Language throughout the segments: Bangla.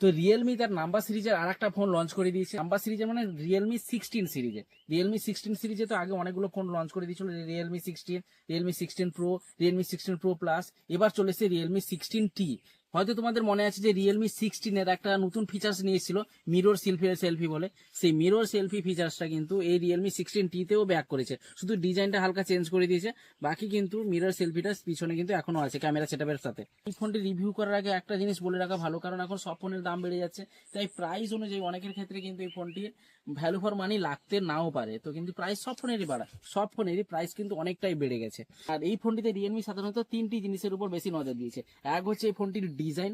তো রিয়েলমি তার নাম্বার সিরিজের আর একটা ফোন লঞ্চ করে দিয়েছে। নাম্বার সিরিজের মানে রিয়েলমি 16 সিরিজে তো আগে অনেকগুলো ফোন লঞ্চ করে দিয়েছিল, Realme 16, Realme 16 pro, Realme 16 pro plus, এবার চলেছে রিয়েলমি 16T। হয়তো তোমাদের মনে আছে যে রিয়েলমি 16 এর একটা নতুন ফিচার্স নিয়ে এসেছিল, মিরর সেলফি বলে। সেই মিরর সেলফি ফিচার্সটা কিন্তু এই রিয়েলমি 16T-তেও ব্যাক করেছে, শুধু ডিজাইনটা হালকা চেঞ্জ করে দিয়েছে। বাকি কিন্তু মিরর সেলফিটা পিছনে কিন্তু এখনো আছে ক্যামেরা সেটআপের সাথে। এই ফোনটি রিভিউ করার আগে একটা জিনিস বলে রাখা ভালো, কারণ এখন সব ফোনের দাম বেড়ে যাচ্ছে, তাই প্রাইস অনুযায়ী অনেকের ক্ষেত্রে কিন্তু এই ফোনটির ভ্যালু ফর মানি লাগতে নাও পারে। তো কিন্তু প্রাইস সব ফোনেরই প্রাইস কিন্তু অনেকটাই বেড়ে গেছে। আর এই ফোনটিতে রিয়েলমি সাধারণত তিনটি জিনিসের উপর বেশি নজর দিয়েছে। এক হচ্ছে এই ফোনটির ডিজাইন,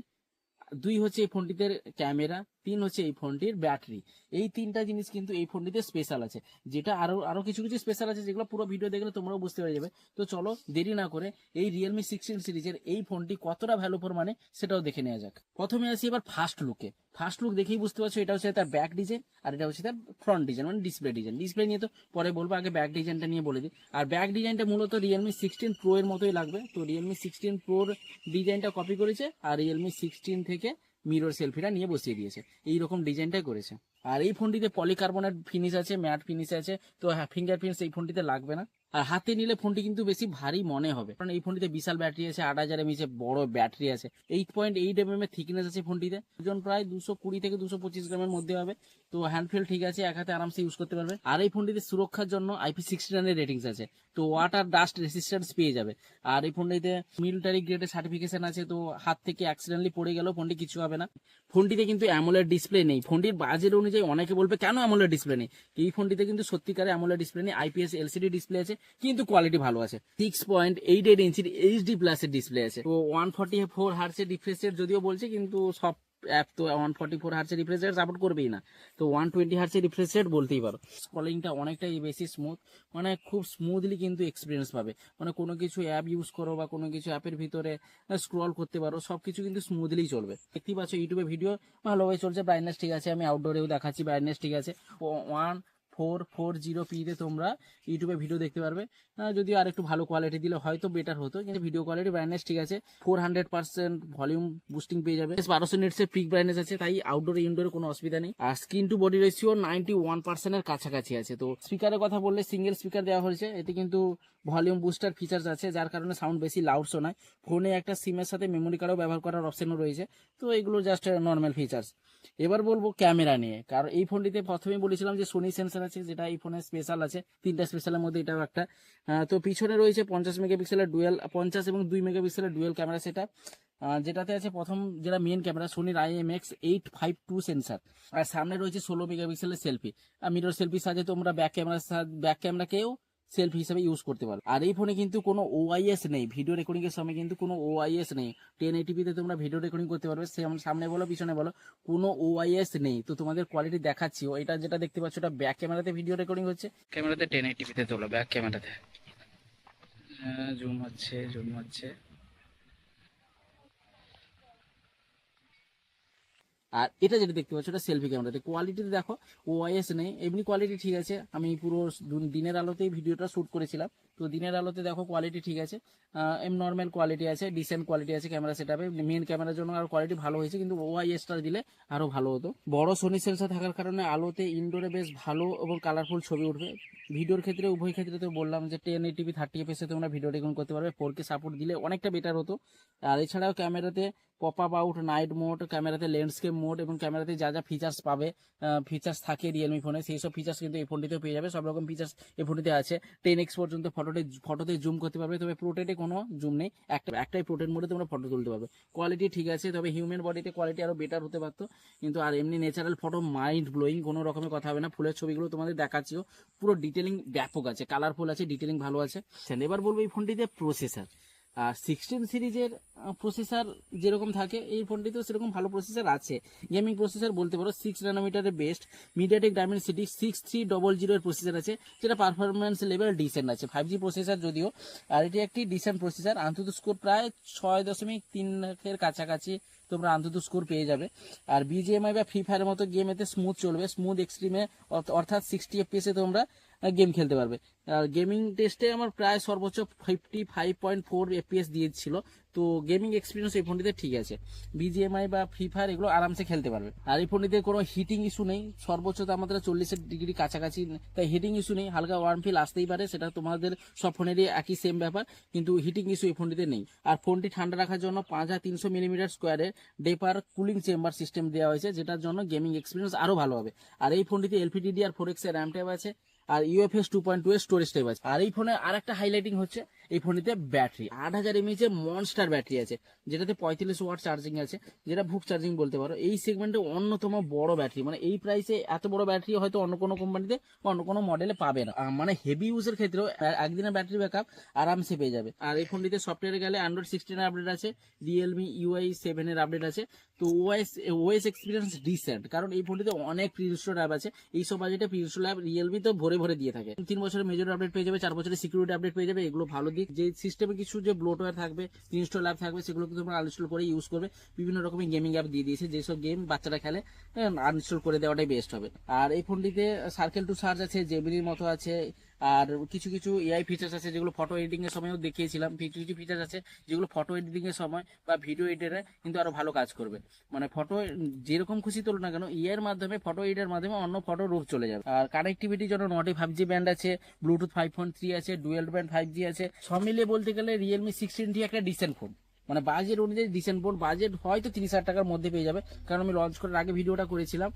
দুই হচ্ছে এই ফোনটিতে ক্যামেরা, তিন হচ্ছে এই ফোনটির ব্যাটারি। এই তিনটা জিনিস কিন্তু এই ফোনটিতে স্পেশাল আছে, যেটা আরো কিছু কিছু স্পেশাল আছে যেগুলো পুরো ভিডিও দেখলে তোমরাও বুঝতে পেরে যাবে। তো চলো দেরি না করে এই রিয়েলমি 16 সিরিজের এই ফোনটি কতটা ভ্যালু ফর মানে সেটাও দেখে নেওয়া যাক। প্রথমে আসি এবার ফার্স্ট লুক দেখেই বুঝতে পারছো এটা হচ্ছে তার ব্যাক ডিজাইন, আর এটা হচ্ছে তার ফ্রন্ট ডিজাইন মানে ডিসপ্লে নিয়ে তো পরে বলবো, আগে ব্যাক ডিজাইনটা নিয়ে বলে দিই। আর ব্যাক ডিজাইনটা মূলত রিয়েলমি 16 প্রো এর মতোই লাগবে। তো রিয়েলমি 16 প্রোর ডিজাইনটা কপি করেছে, আর রিয়েলমি 16 থেকে মিরর সেলফিটা নিয়ে বসিয়ে দিয়েছে, এইরকম ডিজাইনটাই করেছে। আর এই ফোনটিতে পলিকার্বনেট ফিনিশ আছে, ম্যাট ফিনিশ আছে। তো হ্যাঁ, ফিঙ্গারপ্রিন্টস এই ফোনটিতে লাগবে না। আর হাতে নিলে ফোনটি কিন্তু বেশি ভারী মনে হবে, কারণ এই ফোনটিতে বিশাল ব্যাটারি আছে, 8000 mAh বড় ব্যাটারি আছে, 8.8 mm এর থিকনেস আছে ফোনটিতে। ওজন প্রায় 220 থেকে 225 গ্রামের মধ্যে হবে। তো হ্যান্ডফেল ঠিক আছে, এক হাতে আরামসে ইউজ করতে পারবে। আর এই ফোনটিতে সুরক্ষার জন্য IP69 এর রেটিংস আছে, তো ওয়াটার ডাস্ট রেসিস্ট্যান্স পেয়ে যাবে। আর এই ফোনটিতে মিলিটারি গ্রেডের সার্টিফিকেশন আছে, তো হাত থেকে অ্যাক্সিডেন্টলি পড়ে গেলেও ফোনটি কিছু হবে না। ফোনটিতে কিন্তু অ্যামোলেড ডিসপ্লে নেই। ফোনটির বাজেট অনুযায়ী অনেকে বলবে কেন অ্যামোলেড ডিসপ্লে নেই, এই ফোনটিতে কিন্তু সত্যিকারে অ্যামোলেড ডিসপ্লে নেই, IPS LCD ডিসপ্লে আছে, কিন্তু কোয়ালিটি ভালো আছে। 6.88 ইঞ্চির HD প্লাস এর ডিসপ্লে আছে। তো 144 হার্টসের রিফ্রেশ রেট যদিও বলছে, কিন্তু সব অ্যাপ তো 144 হার্টসের রিফ্রেশ রেট সাপোর্ট করবেই না, তো 120 হার্টসের রিফ্রেশ রেট বলতেই পারো। স্ক্রলিংটা অনেকটাই বেশি স্মুথ, মানে খুব স্মুথলি কিন্তু এক্সপিরিয়েন্স পাবে। মানে কোনো কিছু অ্যাপ ইউজ করো বা কোনো কিছু অ্যাপের ভিতরে স্ক্রল করতে পারো, সবকিছু কিন্তু স্মুথলি চলবে। দেখতেই পাচ্ছ ইউটিউবে ভিডিও ভালোভাবে চলছে, ব্রাইটনেস ঠিক আছে, আমি আউটডোরেও দেখাচ্ছি ব্রাইটনেস ঠিক আছে। 1440p তে তোমরা ইউটিউবে ভিডিও দেখতে পারবে। যদিও আর একটু ভালো কোয়ালিটি দিলে হয়তো বেটার হতো, কিন্তু ভিডিও কোয়ালিটি ব্রাইটনেস ঠিক আছে। 400% ভলিউম বুস্টিং পেয়ে যাবে, 1200 নিটসের পিক ব্রাইটনেস আছে, তাই আউটডোর ইনডোরে কোনো অসুবিধা নেই। আর স্ক্রিন টু বডি রেশিও 91% এর কাছাকাছি আছে। তো স্পিকারের কথা বললে সিঙ্গেল স্পিকার দেওয়া হয়েছে, এতে কিন্তু ভলিউম বুস্টার ফিচার্স আছে, যার কারণে সাউন্ড বেশি লাউড শোনায়। ফোনে একটা সিমের সাথে মেমোরি কার্ডও ব্যবহার করার অপশনও রয়েছে, তো এগুলো জাস্ট নর্মাল ফিচার্স। এবার বলবো ক্যামেরা নিয়ে, কারণ এই ফোনটিতে প্রথমেই বলেছিলাম যে সোনি সেন্সর আছে, যেটা এই ফোনে স্পেশাল আছে, 3টা স্পেশালের মধ্যে এটাও একটা। তো পিছনে রয়েছে 50 মেগাপিক্সেলের ডুয়েল, 50 এবং 2 মেগাপিক্সেলের ডুয়েল ক্যামেরা সেটআপ, যেটাতে আছে প্রথম যেটা মেন ক্যামেরা সোনির IMX852 সেন্সর। আর সামনে রয়েছে 16 মেগাপিক্সেলের সেলফি, আর মিরর সেলফির সাথে তোমরা ব্যাক ক্যামেরাকেও সেলফি হিসেবে ইউজ করতে পারো। আর এই ফোনে কিন্তু কোনো OIS নেই, ভিডিও রেকর্ডিং এর সময় কিন্তু কোনো OIS নেই। 1080p তে তোমরা ভিডিও রেকর্ডিং করতে পারবে, সামনে বলো পিছনে বলো, কোনো OIS নেই। তো তোমাদের কোয়ালিটি দেখাচ্ছি, এটা যেটা দেখতে পাচ্ছ এটা ব্যাক ক্যামেরাতে ভিডিও রেকর্ডিং হচ্ছে, ক্যামেরাতে 1080p তে তোলো, ব্যাক ক্যামেরাতে জুম হচ্ছে। আর এটা যেটা দেখতে পাচ্ছ এটা সেলফি ক্যামেরাতে, কোয়ালিটিতে দেখো OIS নেই, এমনি কোয়ালিটি ঠিক আছে। আমি পুরো দিনের আলোতেই ভিডিওটা শ্যুট করেছিলাম, তো দিনের আলোতে দেখো কোয়ালিটি ঠিক আছে, এমনি নর্মাল কোয়ালিটি আছে, ডিসেন্ট কোয়ালিটি আছে ক্যামেরা সেটআপে। মেন ক্যামেরার জন্য আর কোয়ালিটি ভালো হয়েছে, কিন্তু OISটা দিলে আরো ভালো হতো। বড় সোনি সেন্সর থাকার কারণে আলোতে ইনডোরে বেশ ভালো এবং কালারফুল ছবি উঠবে। ভিডিওর ক্ষেত্রে উভয় ক্ষেত্রে তো বললাম যে 1080p 30fps এ তোমরা ভিডিও রেকর্ড করতে পারবে, 4K সাপোর্ট দিলে অনেকটা বেটার হতো। আর এছাড়াও ক্যামেরাতে pop up out, night mode, ক্যামেরাতে ল্যান্ডস্কেপ মোড এবং ক্যামেরাতে যা যা ফিচার্স পাবে, ফিচার্স থাকে রিয়েলমি ফোনে, সেই সব ফিচার্স কিন্তু এই ফোনটিতেও পেয়ে যাবে। সব রকম ফিচার্স এই ফোনটিতে আছে। 10x পর্যন্ত ফটোতে জুম করতে পারবে, তবে প্রোটেটে কোনো জুম নেই, একটাই প্রোটেট মোডে তোমরা ফটো তুলতে পারবে। কোয়ালিটি ঠিক আছে, তবে হিউম্যান বডিতে কোয়ালিটি আরো বেটার হতে পারতো, কিন্তু আর এমনি ন্যাচারাল ফটো মাইন্ড ব্লোয়িং, কোনো রকমের কথা হবে না। ফুলের ছবিগুলো তোমাদের দেখাচ্ছিও, পুরো ডিটেলিং ব্যাপক আছে, কালারফুল আছে, ডিটেলিং ভালো আছে। এবার বলবো এই ফোনটিতে প্রসেসর। আর 16 সিরিজের প্রসেসর যেরকম থাকে এই ফোনটিতেও সেরকম ভালো প্রসেসর আছে। গেমিং প্রসেসর বলতে পারো, 6 ন্যানোমিটারের বেস্ট MediaTek Dimensity 6300 এর প্রসেসর আছে, যেটা পারফরমেন্স লেভেল ডিসেন্ট আছে, 5G প্রসেসর যদিও। আর এটি একটি ডিসেন্ট প্রসেসর, আন্তত স্কোর প্রায় 6.3 লাখের কাছাকাছি তোমরা আন্তত স্কোর পেয়ে যাবে। আর BGMI বা ফ্রি ফায়ারের মতো গেম এতে স্মুথ চলবে, স্মুথ এক্সট্রিমে, অর্থাৎ 60 FPS এ তোমরা গেম খেলতে পারবে। আর গেমিং টেস্টে আমার প্রায় সর্বোচ্চ 55.4 FPS দিয়েছিল, তো গেমিং এক্সপিরিয়েন্স এই ফোনটিতে ঠিক আছে, বিজিএমআই বা ফ্রি ফায়ার এগুলো আরামসে খেলতে পারবে। আর এই ফোনটিতে কোনো হিটিং ইস্যু নেই, সর্বোচ্চ তাপমাত্রা 40 ডিগ্রি কাছাকাছি, তাই হিটিং ইস্যু নেই। হালকা ওয়ার্ম ফিল আসতেই পারে, সেটা তোমাদের সব ফোনেরই একই সেম ব্যাপার, কিন্তু হিটিং ইস্যু এই ফোনটিতে নেই। আর ফোনটি ঠান্ডা রাখার জন্য 5300 মিলিমিটার স্কোয়ারের ডেপার কুলিং চেম্বার সিস্টেম দেওয়া হয়েছে, যেটার জন্য গেমিং এক্সপিরিয়েন্স আরো ভালো হবে। আর এই ফোনটিতে LPDDR4X এর র্যাম ট্যাব আছে, আর UFS 2.2 এর স্টোরেজ টাইপ আছে। আর এই ফোনে আর একটা হাইলাইটিং হচ্ছে এই ফোনটিতে ব্যাটারি 8000 mAh এর মনস্টার ব্যাটারি আছে, যেটাতে 35 ওয়াট চার্জিং আছে, যেটা ভুক চার্জিং বলতে পারো। এই সেগমেন্টে অন্যতম বড় ব্যাটারি, মানে এই প্রাইসে এত বড় ব্যাটারি হয়তো অন্য কোনো কোম্পানিতে বা অন্য কোনো মডেলে পাবে না। মানে হেভি ইউজের ক্ষেত্রেও একদিনের ব্যাটারি ব্যাকআপ আরামসে পেয়ে যাবে। আর এই ফোনটিতে সফটওয়্যারে গেলে Android 16 এর আপডেট আছে, Realme UI 7 এর আপডেট আছে। তো OS এক্সপিরিয়েন্স ডিসেন্ট, কারণ এই ফোনটিতে অনেক প্রি ইনস্টল অ্যাপ আছে। এইসব বাজেটে প্রি ইনস্টল অ্যাপ রিয়েলমি তো ভরে ভরে দিয়ে থাকে। 3 বছরের মেজর আপডেট পেয়ে যাবে, 4 বছরের সিকিউরিটি আপডেট পেয়ে যাবে, এগুলো ভালো দিক। যে সিস্টেমে কিছু যে ব্লোটওয়্যার থাকবে, প্রি ইনস্টল অ্যাপ থাকবে, সেগুলোকে তোমরা আনইনস্টল করে ইউজ করবে। বিভিন্ন রকমের গেমিং অ্যাপ দিয়ে দিয়েছে, যেসব গেম বাচ্চারা খেলে আনইনস্টল করে দেওয়াটাই বেস্ট হবে। আর এই ফোনটিতে সার্কেল টু চার্জ আছে, জেমিনির মতো আছে, আর কিছু কিছু এআই ফিচার্স আছে যেগুলো ফটো এডিটিং এর সময়ও দেখিয়েছিলাম। কিছু কিছু ফিচার্স আছে যেগুলো ফটো এডিটিং এর সময় বা ভিডিও এডিটরে কিন্তু আরো ভালো কাজ করবে। মানে ফটো যেরকম খুশি তোলো না কেন, এর মাধ্যমে ফটো এডিটের মাধ্যমে অন্য ফটো রূপ চলে যাবে। আর কানেক্টিভিটির জন্য নটি 5G ব্যান্ড আছে, ব্লুটুথ 5.3 আছে, ডুয়েল ব্যান্ড 5G আছে। সব মিলিয়ে বলতে গেলে রিয়েলমি 16T একটা ডিসেন্ট ফোন, মানে বাজেট অনুযায়ী ডিসেন্ট ফোন। বাজেট হয়তো 30,000 টাকার মধ্যে পেয়ে যাবে, কারণ আমি লঞ্চ করার আগে ভিডিওটা করেছিলাম,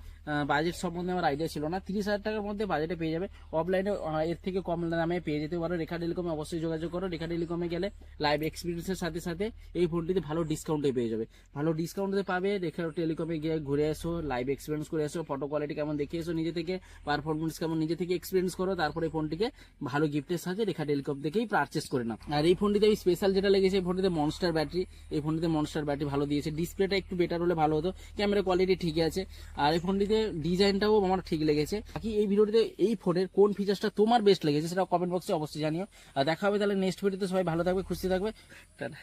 বাজেট সম্বন্ধে আমার আইডিয়া ছিল না। 30,000 টাকার মধ্যে বাজেটে পেয়ে যাবে। অফলাইনে এর থেকে কম দামে পেয়ে যেতে পারো। রেখা টেলিকমে অবশ্যই যোগাযোগ করো। রেখা টেলিকমে গেলে লাইভ এক্সপিরিয়েন্সের সাথে সাথে এই ফোনটিতে ভালো ডিসকাউন্টে পেয়ে যাবে। ভালো ডিসকাউন্টে পাবে। রেখা টেলিকমে গিয়ে ঘুরে এসো, লাইভ এক্সপিরিয়েন্স করে এসো, ফটো কোয়ালিটি কেমন দেখে এসো নিজে থেকে, পারফরমেন্স কেমন নিজে থেকে এক্সপিরিয়েন্স করো, তারপরে ফোনটিকে ভালো গিফটের সাথে রেখা টেলিকম থেকেই পারচেস করে নাও। আর এই ফোনটিতে আমি স্পেশাল যেটা লেগেছে, এই ফোনটিতে মনস্টার ব্যাটারি। এই ফোনটিতে মনস্টার ব্যাটারি ভালো দিয়েছে। ডিসপ্লেটা একটু বেটার হলে ভালো হতো, ক্যামেরা কোয়ালিটি ঠিকই আছে। আর এই ফোনটিতে ডিজাইনটাও আমার ঠিক লেগেছে। বাকি এই ভিডিওটিতে এই ফোনের কোন ফিচার্সটা তোমার বেস্ট লেগেছে সেটা কমেন্ট বক্সে অবশ্যই জানিও। আর দেখা হবে তাহলে নেক্সট ভিডিওতে। সবাই ভালো থাকবে, খুশি থাকবে, টাটা।